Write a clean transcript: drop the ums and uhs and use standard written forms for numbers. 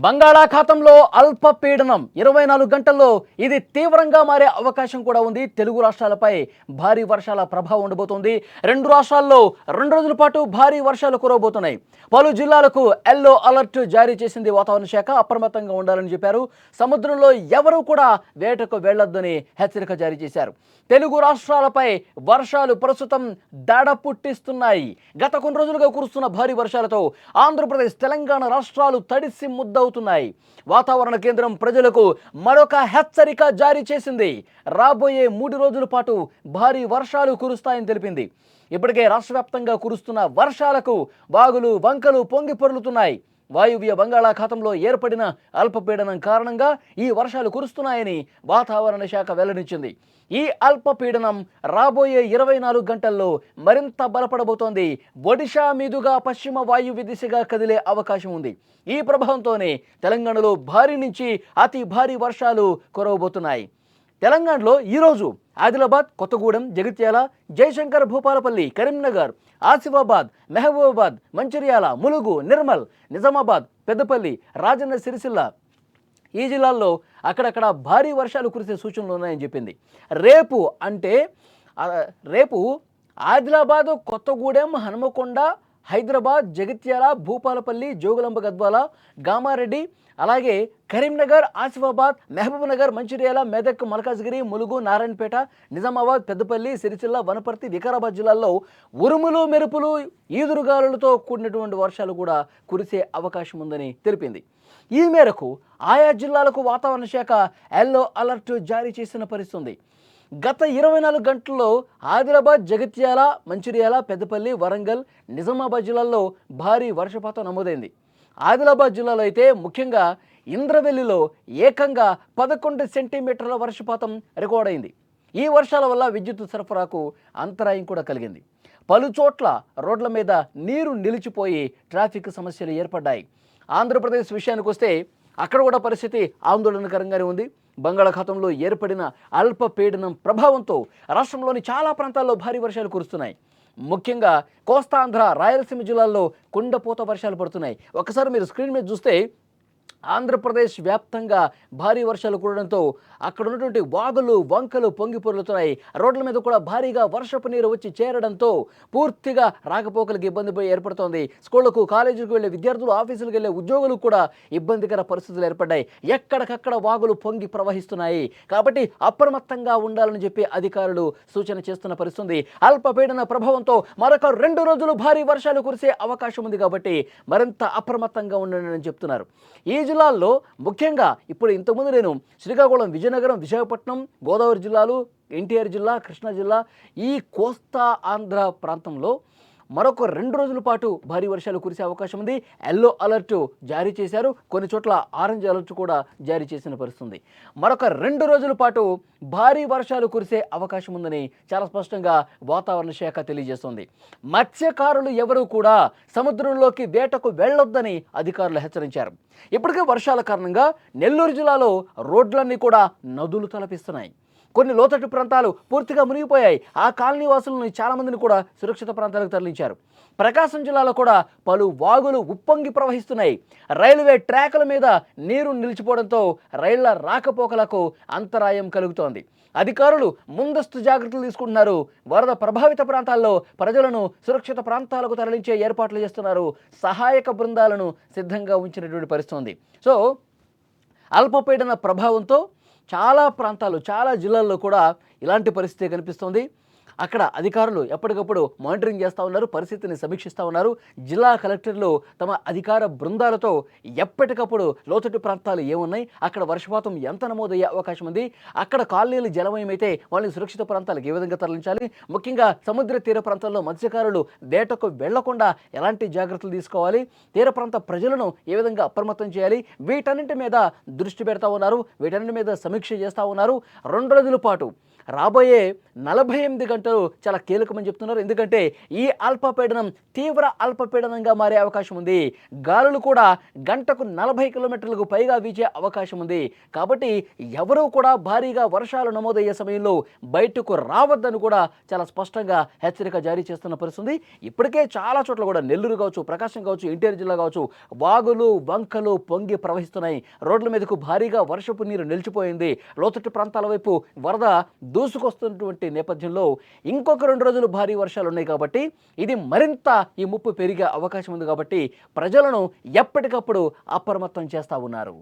బంగాళాఖాతంలో అల్పపీడనం 24 గంటల్లో ఇది తీవ్రంగా మారే అవకాశం కూడా ఉంది. తెలుగు రాష్ట్రాలపై భారీ వర్షాల ప్రభావం ఉండబోతోంది. రెండు రాష్ట్రాల్లో 2 రోజుల పాటు భారీ వర్షాలు కురవబోతున్నాయి. పలు జిల్లాలకు ఎల్లో అలర్ట్ జారీ చేసింది వాతావరణ శాఖ. అప్రమత్తంగా ఉండాలని చెప్పారు. సముద్రంలో ఎవరూ కూడా వేటకు వెళ్లొద్దని హెచ్చరిక జారీ చేశారు. తెలుగు రాష్ట్రాలపై వర్షాలు ప్రస్తుతం దడ పుట్టిస్తున్నాయి. గత కొన్ని రోజులుగా కురుస్తున్న భారీ వర్షాలతో ఆంధ్రప్రదేశ్, తెలంగాణ రాష్ట్రాలు తడిసి ముద్దవుతున్నాయి. వాతావరణ కేంద్రం ప్రజలకు మరొక హెచ్చరిక జారీ చేసింది. రాబోయే 3 రోజుల పాటు భారీ వర్షాలు కురుస్తాయని తెలిపింది. ఇప్పటికే రాష్ట్ర వ్యాప్తంగా కురుస్తున్న వర్షాలకు వాగులు, వంకలు పొంగి పొర్లుతున్నాయి. వాయువ్య బంగాళాఖాతంలో ఏర్పడిన అల్పపీడనం కారణంగా ఈ వర్షాలు కురుస్తున్నాయని వాతావరణ శాఖ వెల్లడించింది. ఈ అల్పపీడనం రాబోయే 24 గంటల్లో మరింత బలపడబోతోంది. ఒడిషా మీదుగా పశ్చిమ వాయువ్య దిశగా కదిలే అవకాశం ఉంది. ఈ ప్రభావంతోనే తెలంగాణలో భారీ నుంచి అతి భారీ వర్షాలు కురవబోతున్నాయి. తెలంగాణలో ఈరోజు ఆదిలాబాద్, కొత్తగూడెం, జగిత్యాల, జయశంకర్, భూపాలపల్లి, కరీంనగర్, ఆసిఫాబాద్, మహబూబాబాద్, మంచిర్యాల, ములుగు, నిర్మల్, నిజామాబాద్, పెద్దపల్లి, రాజన్న సిరిసిల్ల ఈ జిల్లాల్లో అక్కడక్కడ భారీ వర్షాలు కురిసే సూచనలు ఉన్నాయని చెప్పింది. రేపు ఆదిలాబాద్, కొత్తగూడెం, హనుమకొండ, హైదరాబాద్, జగిత్యాల, భూపాలపల్లి, జోగులాంబ గద్వాల, కామారెడ్డి, అలాగే కరీంనగర్, ఆసిఫాబాద్, మహబూబ్నగర్, మంచిర్యాల, మెదక్, మల్కాజ్గిరి, ములుగు, నారాయణపేట, నిజామాబాద్, పెద్దపల్లి, సిరిసిల్ల, వనపర్తి, వికారాబాద్ జిల్లాల్లో ఉరుములు, మెరుపులు, ఈదురుగాలులతో కూడినటువంటి వర్షాలు కూడా కురిసే అవకాశం ఉందని తెలిపింది. ఈ మేరకు ఆయా జిల్లాలకు వాతావరణ శాఖ ఎల్లో అలర్ట్ జారీ చేసిన పరిస్థితి. గత 24 గంటల్లో ఆదిలాబాద్, జగిత్యాల, మంచిర్యాల, పెద్దపల్లి, వరంగల్, నిజామాబాద్ జిల్లాల్లో భారీ వర్షపాతం నమోదైంది. ఆదిలాబాద్ జిల్లాలో అయితే ముఖ్యంగా ఇంద్రవెల్లిలో ఏకంగా 11 సెంటీమీటర్ల వర్షపాతం రికార్డ్ అయింది. ఈ వర్షాల వల్ల విద్యుత్ సరఫరాకు అంతరాయం కూడా కలిగింది. పలు చోట్ల రోడ్ల మీద నీరు నిలిచిపోయి ట్రాఫిక్ సమస్యలు ఏర్పడ్డాయి. ఆంధ్రప్రదేశ్ విషయానికి వస్తే అక్కడ కూడా పరిస్థితి ఆందోళనకరంగానే ఉంది. బంగాళాఖాతంలో ఏర్పడిన అల్పపీడనం ప్రభావంతో రాష్ట్రంలోని చాలా ప్రాంతాల్లో భారీ వర్షాలు కురుస్తున్నాయి. ముఖ్యంగా కోస్తాంధ్ర, రాయలసీమ జిల్లాల్లో కుండపోత వర్షాలు పడుతున్నాయి. ఒకసారి మీరు స్క్రీన్ మీద చూస్తే ఆంధ్రప్రదేశ్ వ్యాప్తంగా భారీ వర్షాలు కురవడంతో అక్కడ ఉన్నటువంటి వాగులు, వంకలు పొంగి పొర్లుతున్నాయి. రోడ్ల మీద కూడా భారీగా వర్షపు నీరు వచ్చి చేరడంతో పూర్తిగా రాకపోకలకు ఇబ్బంది ఏర్పడుతోంది. స్కూళ్లకు, కాలేజీలకు వెళ్ళే విద్యార్థులు, ఆఫీసులకు వెళ్ళే ఉద్యోగులు కూడా ఇబ్బందికర పరిస్థితులు ఏర్పడ్డాయి. ఎక్కడికక్కడ వాగులు పొంగి ప్రవహిస్తున్నాయి. కాబట్టి అప్రమత్తంగా ఉండాలని చెప్పి అధికారులు సూచన చేస్తున్న పరిస్థితి. అల్పపీడన ప్రభావంతో మరొక 2 రోజులు భారీ వర్షాలు కురిసే అవకాశం ఉంది. కాబట్టి మరింత అప్రమత్తంగా ఉండండి అని చెప్తున్నారు. ఈ జిల్లాల్లో ముఖ్యంగా ఇప్పుడు ఇంతకుముందు నేను శ్రీకాకుళం, విజయనగరం, విశాఖపట్నం, గోదావరి జిల్లాలు, ఎన్టీఆర్ జిల్లా, కృష్ణా జిల్లా, ఈ కోస్తా ఆంధ్ర ప్రాంతంలో మరొక 2 రోజుల పాటు భారీ వర్షాలు కురిసే అవకాశం ఉంది. ఎల్లో అలర్ట్ జారీ చేశారు. కొన్ని చోట్ల ఆరెంజ్ అలర్ట్ కూడా జారీ చేసిన పరిస్థితి. మరొక 2 రోజుల పాటు భారీ వర్షాలు కురిసే అవకాశం ఉందని చాలా స్పష్టంగా వాతావరణ శాఖ తెలియజేస్తోంది. మత్స్యకారులు ఎవరూ కూడా సముద్రంలోకి వేటకు వెళ్లొద్దని అధికారులు హెచ్చరించారు. ఇప్పటికే వర్షాల కారణంగా నెల్లూరు జిల్లాలో రోడ్లన్నీ కూడా నదులు తలపిస్తున్నాయి. కొన్ని లోతట్టు ప్రాంతాలు పూర్తిగా మునిగిపోయాయి. ఆ కాలనీ వాసులను చాలామందిని కూడా సురక్షిత ప్రాంతాలకు తరలించారు. ప్రకాశం జిల్లాలో కూడా పలు వాగులు ఉప్పొంగి ప్రవహిస్తున్నాయి. రైల్వే ట్రాకుల మీద నీరు నిలిచిపోవడంతో రైళ్ల రాకపోకలకు అంతరాయం కలుగుతోంది. అధికారులు ముందస్తు జాగ్రత్తలు తీసుకుంటున్నారు. వరద ప్రభావిత ప్రాంతాల్లో ప్రజలను సురక్షిత ప్రాంతాలకు తరలించే ఏర్పాట్లు చేస్తున్నారు. సహాయక బృందాలను సిద్ధంగా ఉంచినటువంటి పరిస్థితి ఉంది. సో అల్పపీడన ప్రభావంతో చాలా ప్రాంతాలు, చాలా జిల్లాల్లో కూడా ఇలాంటి పరిస్థితి కనిపిస్తోంది. అక్కడ అధికారులు ఎప్పటికప్పుడు మానిటరింగ్ చేస్తూ ఉన్నారు, పరిస్థితిని సమీక్షిస్తూ ఉన్నారు. జిల్లా కలెక్టర్లు తమ అధికార బృందాలతో ఎప్పటికప్పుడు లోతట్టు ప్రాంతాలు ఏమున్నాయి, అక్కడ వర్షపాతం ఎంత నమోదయ్యే అవకాశం ఉంది, అక్కడ కాలనీలు జలమయమైతే వాళ్ళని సురక్షిత ప్రాంతాలకు ఏ విధంగా తరలించాలి, ముఖ్యంగా సముద్ర తీర ప్రాంతాల్లో మత్స్యకారులు వేటకు వెళ్లకుండా ఎలాంటి జాగ్రత్తలు తీసుకోవాలి, తీర ప్రాంత ప్రజలను ఏ విధంగా అప్రమత్తం చేయాలి, వీటన్నింటి మీద దృష్టి పెడతా ఉన్నారు. వీటన్నిటి మీద సమీక్ష చేస్తూ ఉన్నారు. 2 రోజుల పాటు రాబోయే 48 గంటలు చాలా కీలకమని చెప్తున్నారు. ఎందుకంటే ఈ అల్పపీడనం తీవ్ర అల్పపీడనంగా మారే అవకాశం ఉంది. గాలులు కూడా గంటకు 40 కిలోమీటర్లకు పైగా వీచే అవకాశం ఉంది. కాబట్టి ఎవరూ కూడా భారీగా వర్షాలు నమోదయ్యే సమయంలో బయటకు రావద్దని కూడా చాలా స్పష్టంగా హెచ్చరిక జారీ చేస్తున్న పరిస్థితి. ఇప్పటికే చాలా చోట్ల కూడా నెల్లూరు కావచ్చు, ప్రకాశం కావచ్చు, ఎన్టీఆర్ జిల్లా కావచ్చు, వాగులు వంకలు పొంగి ప్రవహిస్తున్నాయి. రోడ్ల మీదకు భారీగా వర్షపు నీరు నిలిచిపోయింది. లోతట్టు ప్రాంతాల వైపు వరద దూసుకొస్తున్నటువంటి నేపథ్యంలో ఇంకొక 2 రోజులు భారీ వర్షాలు ఉన్నాయి కాబట్టి ఇది మరింత ఈ ముప్పు పెరిగే అవకాశం ఉంది కాబట్టి ప్రజలను ఎప్పటికప్పుడు అప్రమత్తం చేస్తా ఉన్నారు.